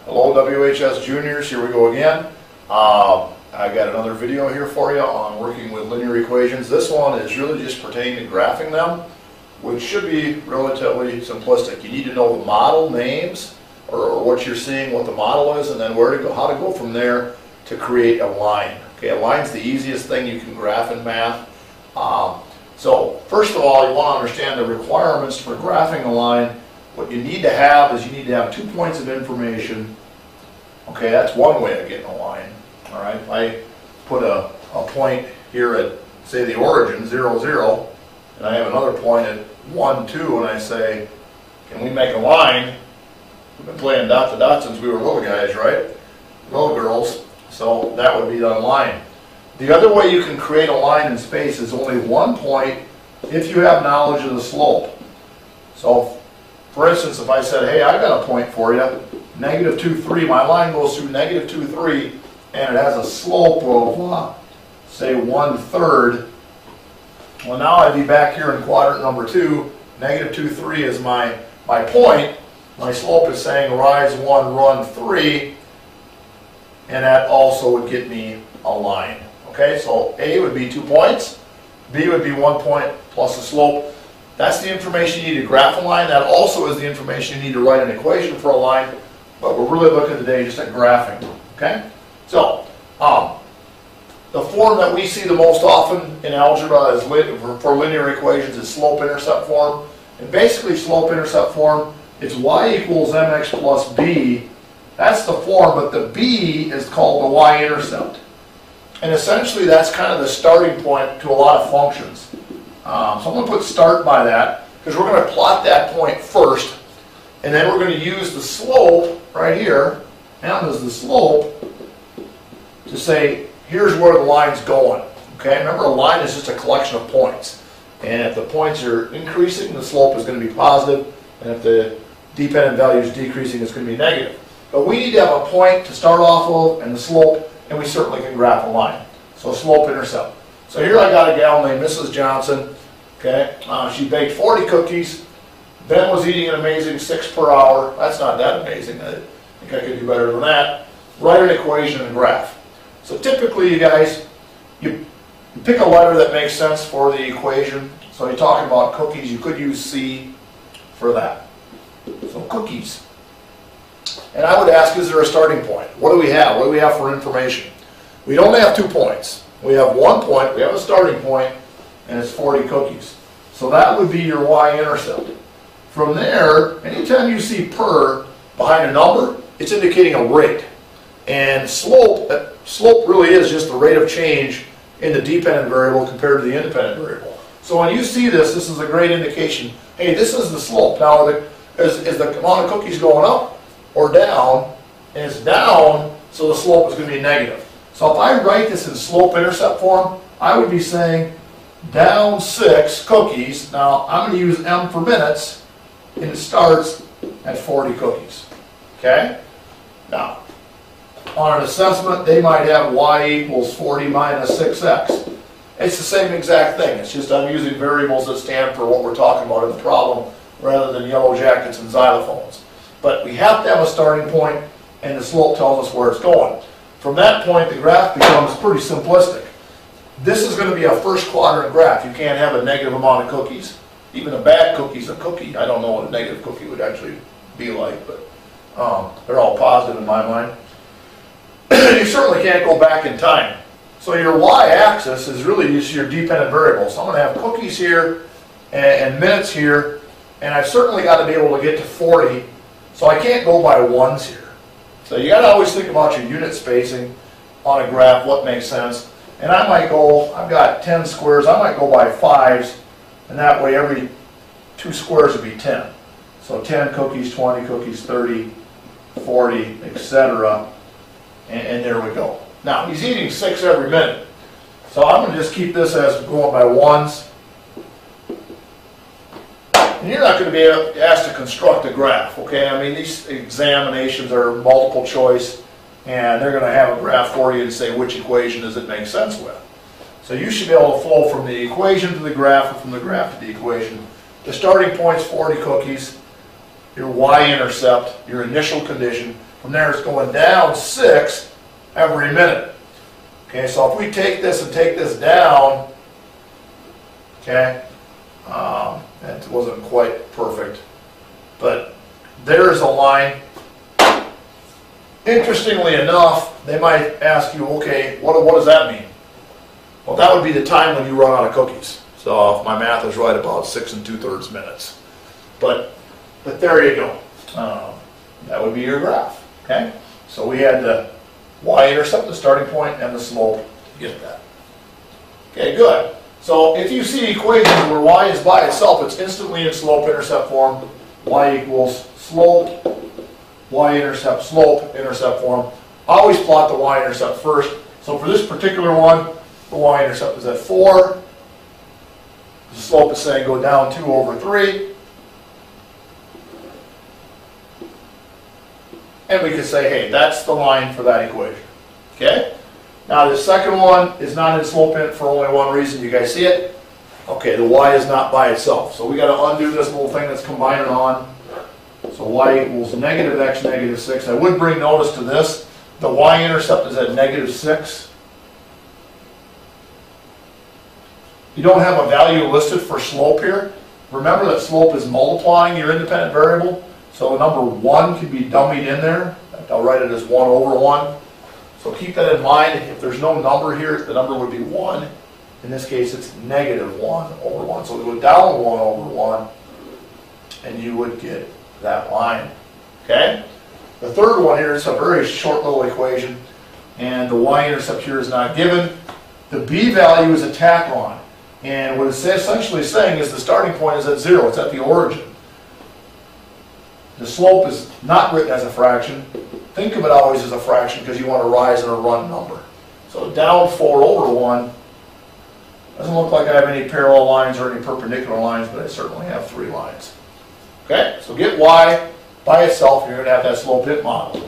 Hello WHS Juniors, here we go again. I got another video here for you on working with linear equations. This one is really just pertaining to graphing them, which should be relatively simplistic. You need to know the model names, or what you're seeing, what the model is, and then where to go, how to go from there to create a line. Okay, a line's the easiest thing you can graph in math. So first of all, you want to understand the requirements for graphing a line. What you need to have is you need to have 2 points of information. Okay, that's one way of getting a line. All right, if I put a point here at, say, the origin, 0, 0, and I have another point at 1, 2, and I say, can we make a line? We've been playing dot to dot since we were little guys, right? Little girls. So that would be the line. The other way you can create a line in space is only one point if you have knowledge of the slope. So, for instance, if I said, hey, I've got a point for you, negative 2, 3, my line goes through negative 2, 3, and it has a slope of, say, 1/3. Well, now I'd be back here in quadrant number 2. Negative 2, 3 is my point. My slope is saying rise 1, run 3, and that also would get me a line. Okay, so A would be 2 points, B would be 1 point plus the slope. That's the information you need to graph a line. That also is the information you need to write an equation for a line, but we're really looking today just at graphing. Okay, so the form that we see the most often in algebra is for linear equations is slope-intercept form. And basically slope-intercept form, it's y equals mx plus b. That's the form, but the b is called the y-intercept. And essentially that's kind of the starting point to a lot of functions. So I'm going to put start by that, because we're going to plot that point first, and then we're going to use the slope right here, m is the slope, to say, here's where the line's going. Okay, remember a line is just a collection of points. And if the points are increasing, the slope is going to be positive, and if the dependent value is decreasing, it's going to be negative. But we need to have a point to start off of, and the slope, and we certainly can graph a line. So slope-intercept. So here I got a gal named Mrs. Johnson. Okay, she baked 40 cookies. Ben was eating an amazing 6 per hour. That's not that amazing. I think I could do better than that. Write an equation and graph. So typically, you guys, you pick a letter that makes sense for the equation. So you're talking about cookies, you could use C for that. So cookies. And I would ask, is there a starting point? What do we have? What do we have for information? We don't have 2 points. We have 1 point, we have a starting point, and it's 40 cookies. So that would be your y-intercept. From there, anytime you see per behind a number, it's indicating a rate. And slope really is just the rate of change in the dependent variable compared to the independent variable. So when you see this, this is a great indication. Hey, this is the slope. Now, is the amount of cookies going up or down? And it's down, so the slope is going to be negative. So if I write this in slope-intercept form, I would be saying down 6 cookies. Now, I'm going to use m for minutes, and it starts at 40 cookies. Okay? Now, on an assessment, they might have y equals 40 minus 6x. It's the same exact thing. It's just I'm using variables that stand for what we're talking about in the problem rather than yellow jackets and xylophones. But we have to have a starting point, and the slope tells us where it's going. From that point, the graph becomes pretty simplistic. This is going to be a first quadrant graph. You can't have a negative amount of cookies. Even a bad cookie's a cookie. I don't know what a negative cookie would actually be like, but they're all positive in my mind. You certainly can't go back in time. So your y-axis is really just your dependent variable. So I'm going to have cookies here and minutes here, and I've certainly got to be able to get to 40, so I can't go by ones here. So you got to always think about your unit spacing on a graph, what makes sense. And I might go, I've got 10 squares, I might go by 5s, and that way every 2 squares would be 10. So 10 cookies, 20 cookies, 30, 40, etc. And there we go. Now, he's eating 6 every minute. So I'm going to just keep this as going by ones. And you're not going to be asked to construct a graph, okay? I mean, these examinations are multiple choice, and they're going to have a graph for you and say which equation does it make sense with. So you should be able to flow from the equation to the graph, or from the graph to the equation. The starting point's 40 cookies. your y-intercept, your initial condition. From there it's going down 6 every minute. Okay, so if we take this and take this down, okay, it wasn't quite perfect, but there's a line. Interestingly enough, they might ask you, okay, what does that mean? Well, that would be the time when you run out of cookies. So if my math is right, about 6 2/3 minutes. But there you go. That would be your graph. Okay, so we had the y-intercept, the starting point, and the slope to get that. Okay, good. So if you see equations where y is by itself, it's instantly in slope-intercept form. Y equals slope, y-intercept, slope, intercept form. Always plot the y-intercept first. So for this particular one, the y-intercept is at 4. The slope is saying go down 2/3. And we can say, hey, that's the line for that equation. Okay? Now the second one is not in slope in for only one reason. You guys see it? Okay, the y is not by itself. So we got to undo this little thing that's combining on. So y equals negative x negative 6. I would bring notice to this. The y-intercept is at negative 6. You don't have a value listed for slope here. Remember that slope is multiplying your independent variable. So number 1 can be dummied in there. I'll write it as 1/1. So keep that in mind. If there's no number here, the number would be 1. In this case, it's negative 1/1. So we go down 1/1, and you would get that line. Okay? The third one here is a very short little equation, and the y-intercept here is not given. The b value is a tachyon, and what it's essentially saying is the starting point is at 0. It's at the origin. The slope is not written as a fraction. Think of it always as a fraction because you want to rise in a run number. So down 4/1 doesn't look like I have any parallel lines or any perpendicular lines, but I certainly have 3 lines. Okay, so get y by itself, you're going to have that slope hit model.